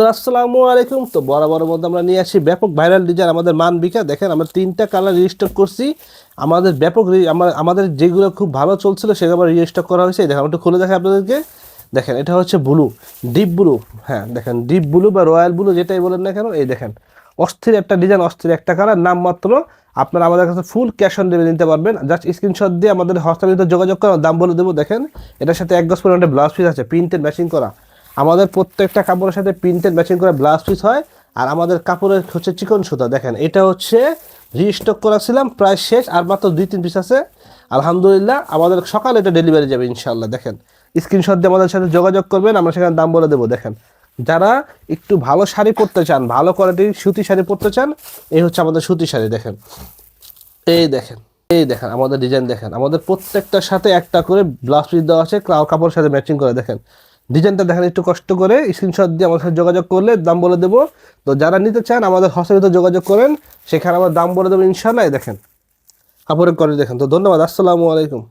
বন্ধুরা আসসালামু আলাইকুম। তো বরাবরের মধ্যে আমরা নিয়ে আসি ব্যাপক ভাইরাল ডিজাইন আমাদের মানবিকা। দেখেন আমরা 3টা কালার রিস্টক করছি। আমাদের ব্যাপক আমাদের যেগুলো খুব ভালো চলছিল সেগুলো আবার রিস্টক করা হয়েছে। দেখেন একটু খুলে দেখেন আপনাদেরকে। দেখেন এটা হচ্ছে ব্লু, ডিপ ব্লু। হ্যাঁ দেখেন ডিপ ব্লু বা রয়্যাল ব্লু যেটাই বলেন না কেন, এই দেখেন অস্থির একটা ডিজাইন, অস্থির একটা কালার। নাম মাত্র আপনারা আমাদের কাছে ফুল ক্যাশ অন ডেলিভারি নিতে পারবেন। জাস্ট স্ক্রিনশট দিয়ে আমাদের হোয়াটসঅ্যাপে যোগাযোগ করে দাম বলে দেবো। দেখেন এটার সাথে এক গজ পরিমাণে ব্লাউজ পিস আছে, প্রিন্টেড ম্যাচিং করা। আমাদের প্রত্যেকটা কাপড়ের সাথে প্রিন্টেড ম্যাচিং করে ব্লাউজ পিস হয়। আর আমাদের কাপড়ের হচ্ছে চিকন সুতা। দেখেন এটা হচ্ছে রিস্টক করেছিলাম, প্রায় শেষ, আর মাত্র 2-3 পিস আছে। আলহামদুলিল্লাহ আমাদের সকালে এটা ডেলিভারি যাবে ইনশাল্লাহ। দেখেন স্ক্রিনশট দিয়ে আমাদের সাথে যোগাযোগ করবেন, আমরা সেখানে দাম বলে দেবো। দেখেন যারা একটু ভালো শাড়ি পরতে চান, ভালো কোয়ালিটির সুতি শাড়ি পরতে চান, এই হচ্ছে আমাদের সুতি শাড়ি। দেখেন এই দেখেন, এই দেখেন আমাদের ডিজাইন। দেখেন আমাদের প্রত্যেকটার সাথে একটা করে ব্লাউজ পিস দেওয়া আছে কাপড়ের সাথে ম্যাচিং করে। দেখেন ডিজাইনটা দেখেন, একটু কষ্ট করে স্ক্রিনশট দিয়ে আমাদের সাথে যোগাযোগ করলে দাম বলে দেবো। তো যারা নিতে চান আমাদের হোয়াটসঅ্যাপে যোগাযোগ করেন, সেখানে আমার দাম বলে দেবো ইনশাল্লাহ। দেখেন কাপড়ের কোয়ালিটি দেখেন। তো ধন্যবাদ, আসসালামু আলাইকুম।